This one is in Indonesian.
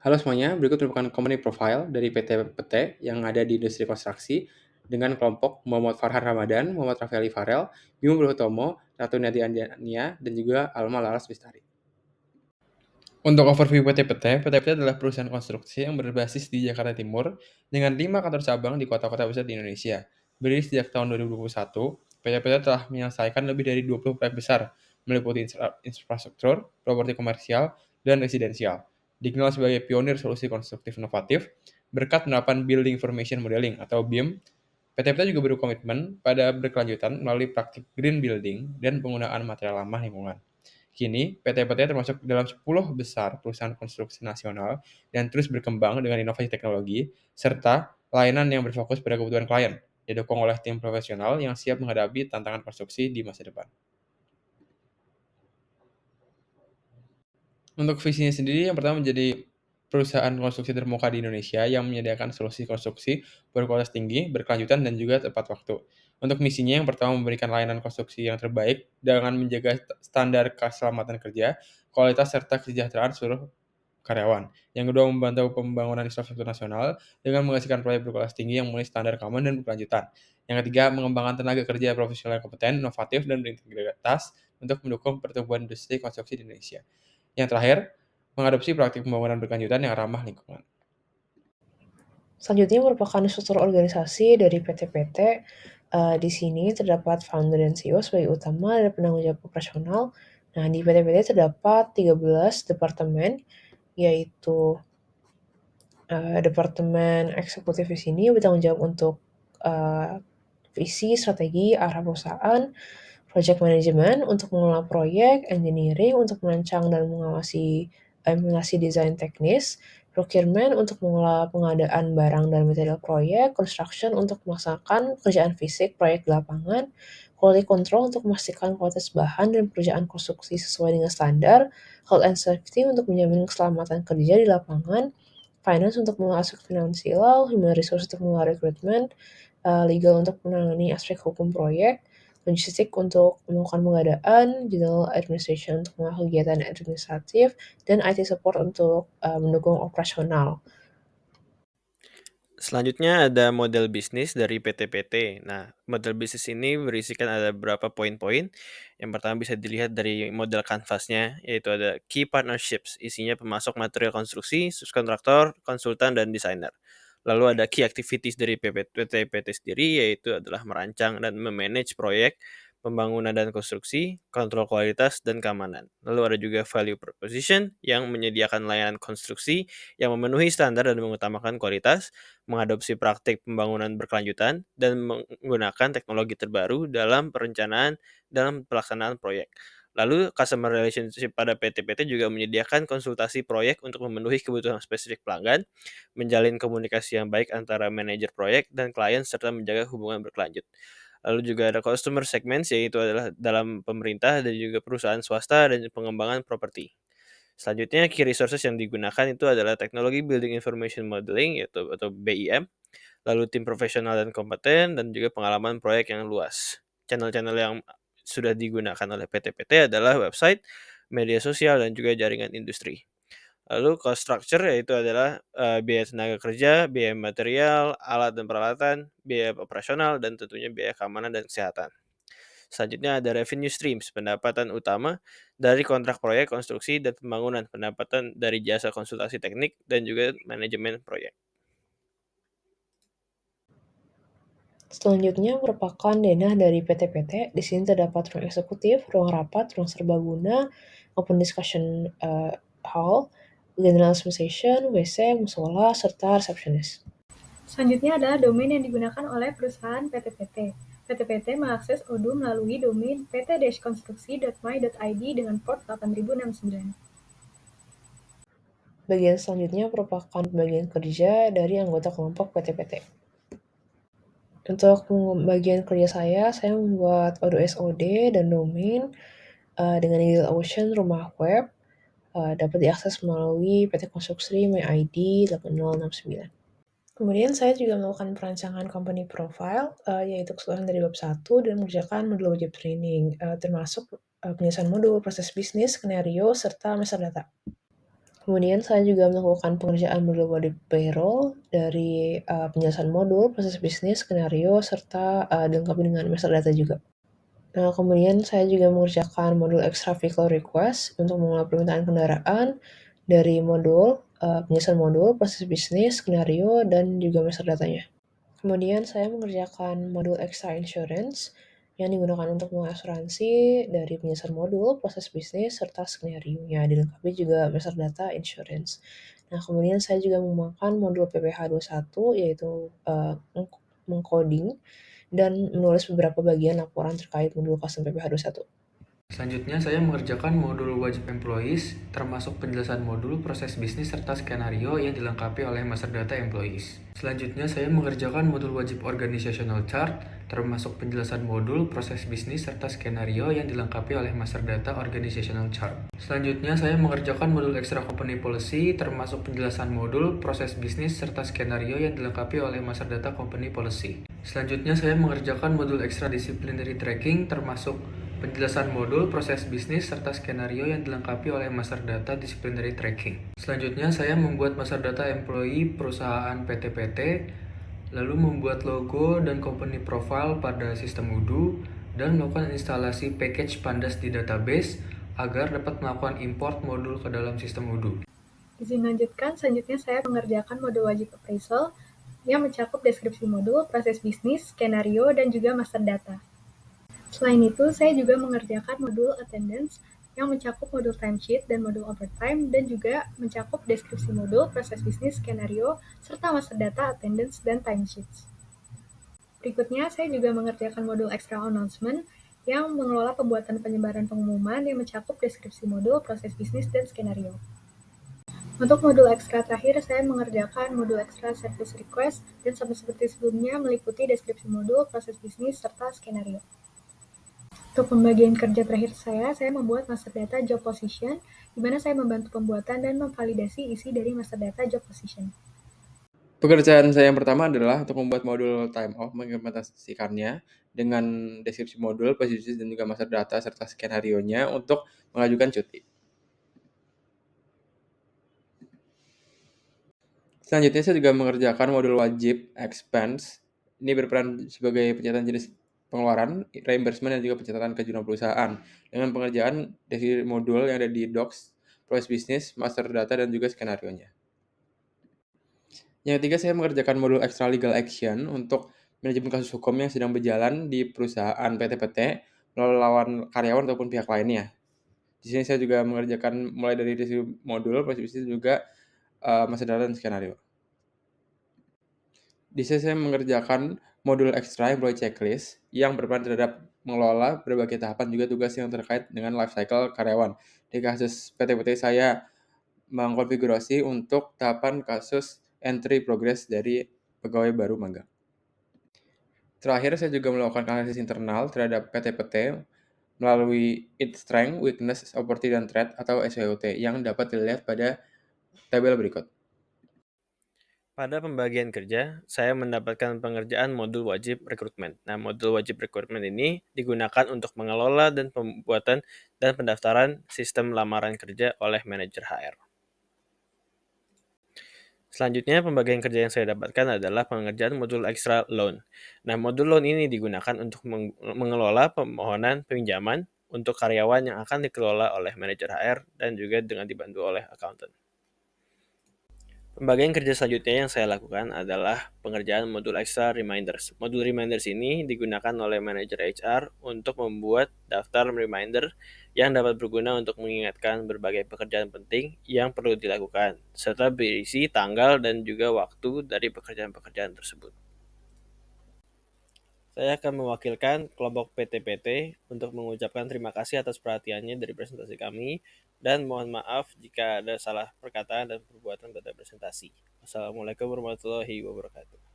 Halo semuanya, berikut merupakan company profile dari PT-PT yang ada di industri konstruksi dengan kelompok Muhammad Farhan Ramadan, Muhammad Rafaeli Farel, Bimo Berhutomo, Ratu Nadia Andania, dan juga Alma Laras Bestari. Untuk overview PT-PT, PT-PT adalah perusahaan konstruksi yang berbasis di Jakarta Timur dengan 5 kantor cabang di kota-kota besar di Indonesia. Berdiri sejak tahun 2021, PT-PT telah menyelesaikan lebih dari 20 proyek besar, meliputi infrastruktur, properti komersial, dan residensial. Dikenal sebagai pionir solusi konstruktif inovatif, berkat penerapan Building Information Modeling atau BIM, PT-PT juga berkomitmen pada berkelanjutan melalui praktik green building dan penggunaan material ramah lingkungan. Kini, PT-PT termasuk dalam 10 besar perusahaan konstruksi nasional dan terus berkembang dengan inovasi teknologi, serta layanan yang berfokus pada kebutuhan klien, didukung oleh tim profesional yang siap menghadapi tantangan konstruksi di masa depan. Untuk visinya sendiri, yang pertama menjadi perusahaan konstruksi terkemuka di Indonesia yang menyediakan solusi konstruksi berkualitas tinggi, berkelanjutan, dan juga tepat waktu. Untuk misinya, yang pertama memberikan layanan konstruksi yang terbaik dengan menjaga standar keselamatan kerja, kualitas, serta kesejahteraan seluruh karyawan. Yang kedua, membantu pembangunan infrastruktur nasional dengan menghasilkan proyek berkualitas tinggi yang memenuhi standar keamanan dan berkelanjutan. Yang ketiga, mengembangkan tenaga kerja profesional yang kompeten, inovatif, dan berintegritas untuk mendukung pertumbuhan industri konstruksi di Indonesia. Yang terakhir, mengadopsi praktik pembangunan berkelanjutan yang ramah lingkungan. Selanjutnya merupakan struktur organisasi dari PT-PT. Di sini terdapat founder dan CEO sebagai utama dan penanggung jawab operasional. Nah, di PT-PT terdapat 13 departemen, yaitu departemen eksekutif di sini bertanggung jawab untuk visi, strategi, arah perusahaan, project management untuk mengelola proyek, engineering untuk merancang dan mengawasi implementasi desain teknis, procurement untuk mengelola pengadaan barang dan material proyek, construction untuk melaksanakan pekerjaan fisik proyek di lapangan, quality control untuk memastikan kualitas bahan dan pekerjaan konstruksi sesuai dengan standar, health and safety untuk menjamin keselamatan kerja di lapangan, finance untuk mengelola aspek finansial, human resource untuk mengelola rekrutmen, legal untuk menangani aspek hukum proyek, logistik untuk melakukan pengadaan, general administration untuk melakukan kegiatan administratif, dan IT support untuk mendukung operasional. Selanjutnya ada model bisnis dari PT-PT. Nah, model bisnis ini berisikan ada beberapa poin-poin. Yang pertama bisa dilihat dari model kanvasnya, yaitu ada key partnerships, isinya pemasok material konstruksi, subkontraktor, konsultan, dan desainer. Lalu ada key activities dari PT-PT sendiri, yaitu adalah merancang dan memanage proyek, pembangunan dan konstruksi, kontrol kualitas, dan keamanan. Lalu ada juga value proposition yang menyediakan layanan konstruksi yang memenuhi standar dan mengutamakan kualitas, mengadopsi praktik pembangunan berkelanjutan, dan menggunakan teknologi terbaru dalam perencanaan dalam pelaksanaan proyek. Lalu customer relationship pada PT-PT juga menyediakan konsultasi proyek untuk memenuhi kebutuhan spesifik pelanggan, menjalin komunikasi yang baik antara manajer proyek dan klien serta menjaga hubungan berkelanjut. Lalu juga ada customer segments, yaitu adalah dalam pemerintah dan juga perusahaan swasta dan pengembangan properti. Selanjutnya key resources yang digunakan itu adalah teknologi Building Information Modeling yaitu atau BIM, lalu tim profesional dan kompeten, dan juga pengalaman proyek yang luas. Channel-channel yang sudah digunakan oleh PT-PT adalah website, media sosial, dan juga jaringan industri. Lalu cost structure yaitu adalah biaya tenaga kerja, biaya material, alat dan peralatan, biaya operasional, dan tentunya biaya keamanan dan kesehatan. Selanjutnya ada revenue streams, pendapatan utama dari kontrak proyek konstruksi dan pembangunan, pendapatan dari jasa konsultasi teknik, dan juga manajemen proyek. Selanjutnya merupakan denah dari PT-PT. Di sini terdapat ruang eksekutif, ruang rapat, ruang serbaguna, open discussion hall, general administration, WC, musola, serta resepsionis. Selanjutnya adalah domain yang digunakan oleh perusahaan PT-PT. PT-PT mengakses Odoo melalui domain pt-konstruksi.my.id dengan port 8069. Bagian selanjutnya merupakan pembagian kerja dari anggota kelompok PT-PT. Untuk bagian kerja saya membuat Odoo SOD dan domain dengan DigitalOcean rumah web dapat diakses melalui PT Konstruksi MyID 8069. Kemudian saya juga melakukan perancangan company profile, yaitu keseluruhan dari bab 1 dan mengerjakan modul wajib training, termasuk penyelesaian modul, proses bisnis, skenario, serta master data. Kemudian saya juga melakukan pengerjaan modul wajib payroll dari penjelasan modul, proses bisnis, skenario, serta dilengkapi dengan master data juga. Nah, kemudian saya juga mengerjakan modul extra vehicle request untuk mengolah permintaan kendaraan dari modul, penjelasan modul, proses bisnis, skenario, dan juga master datanya. Kemudian saya mengerjakan modul extra insurance yang digunakan untuk mengasuransi dari penjelasan modul, proses bisnis, serta skenario-nya, dilengkapi juga master data insurance. Nah, kemudian saya juga menggunakan modul PPH 21 yaitu mengcoding dan menulis beberapa bagian laporan terkait modul custom PPH 21. Selanjutnya, saya mengerjakan modul wajib employees, termasuk penjelasan modul, proses bisnis, serta skenario yang dilengkapi oleh master data employees. Selanjutnya, saya mengerjakan modul wajib organizational chart, termasuk penjelasan modul, proses bisnis, serta skenario yang dilengkapi oleh master data organizational chart. Selanjutnya, saya mengerjakan modul extra company policy, termasuk penjelasan modul, proses bisnis, serta skenario yang dilengkapi oleh master data company policy. Selanjutnya, saya mengerjakan modul extra disciplinary tracking, termasuk penjelasan modul, proses bisnis, serta skenario yang dilengkapi oleh master data disciplinary tracking. Selanjutnya, saya membuat master data employee perusahaan PT-PT, lalu membuat logo dan company profile pada sistem Odoo, dan melakukan instalasi package Pandas di database agar dapat melakukan import modul ke dalam sistem Odoo. Izin lanjutkan, selanjutnya saya mengerjakan modul wajib appraisal yang mencakup deskripsi modul, proses bisnis, skenario, dan juga master data. Selain itu, saya juga mengerjakan modul attendance yang mencakup modul timesheet dan modul overtime, dan juga mencakup deskripsi modul, proses bisnis, skenario, serta master data, attendance, dan timesheets. Berikutnya, saya juga mengerjakan modul extra announcement yang mengelola pembuatan penyebaran pengumuman yang mencakup deskripsi modul, proses bisnis, dan skenario. Untuk modul ekstra terakhir, saya mengerjakan modul ekstra service request dan sama seperti sebelumnya meliputi deskripsi modul, proses bisnis, serta skenario. Untuk pembagian kerja terakhir saya membuat master data job position, di mana saya membantu pembuatan dan memvalidasi isi dari master data job position. Pekerjaan saya yang pertama adalah untuk membuat modul time off, mengimplementasikannya dengan deskripsi modul, posisi dan juga master data serta skenario-nya untuk mengajukan cuti. Selanjutnya saya juga mengerjakan modul wajib expense. Ini berperan sebagai pencatatan jenis pengeluaran, reimbursement, dan juga pencatatan kejuruan perusahaan. Dengan pengerjaan dari modul yang ada di docs, proses bisnis, master data, dan juga skenario-nya. Yang ketiga, saya mengerjakan modul extra legal action untuk manajemen kasus hukum yang sedang berjalan di perusahaan PT-PT melawan karyawan ataupun pihak lainnya. Di sini saya juga mengerjakan mulai dari modul, proses bisnis, juga master data, dan skenario. Di sini saya mengerjakan modul ekstra employee checklist yang berperan terhadap mengelola berbagai tahapan juga tugas yang terkait dengan life cycle karyawan. Di kasus PT-PT saya mengkonfigurasi untuk tahapan kasus entry progress dari pegawai baru magang. Terakhir, saya juga melakukan analisis internal terhadap PT-PT melalui its strength, weakness, opportunity, dan threat atau SWOT yang dapat dilihat pada tabel berikut. Pada pembagian kerja, saya mendapatkan pengerjaan modul wajib rekrutmen. Nah, modul wajib rekrutmen ini digunakan untuk mengelola dan pembuatan dan pendaftaran sistem lamaran kerja oleh manajer HR. Selanjutnya, pembagian kerja yang saya dapatkan adalah pengerjaan modul extra loan. Nah, modul loan ini digunakan untuk mengelola permohonan pinjaman untuk karyawan yang akan dikelola oleh manajer HR dan juga dengan dibantu oleh accountant. Pembagian kerja selanjutnya yang saya lakukan adalah pengerjaan modul extra reminders. Modul reminders ini digunakan oleh manajer HR untuk membuat daftar reminder yang dapat berguna untuk mengingatkan berbagai pekerjaan penting yang perlu dilakukan, serta berisi tanggal dan juga waktu dari pekerjaan-pekerjaan tersebut. Saya akan mewakilkan kelompok PT-PT untuk mengucapkan terima kasih atas perhatiannya dari presentasi kami, dan mohon maaf jika ada salah perkataan dan perbuatan pada presentasi. Wassalamualaikum warahmatullahi wabarakatuh.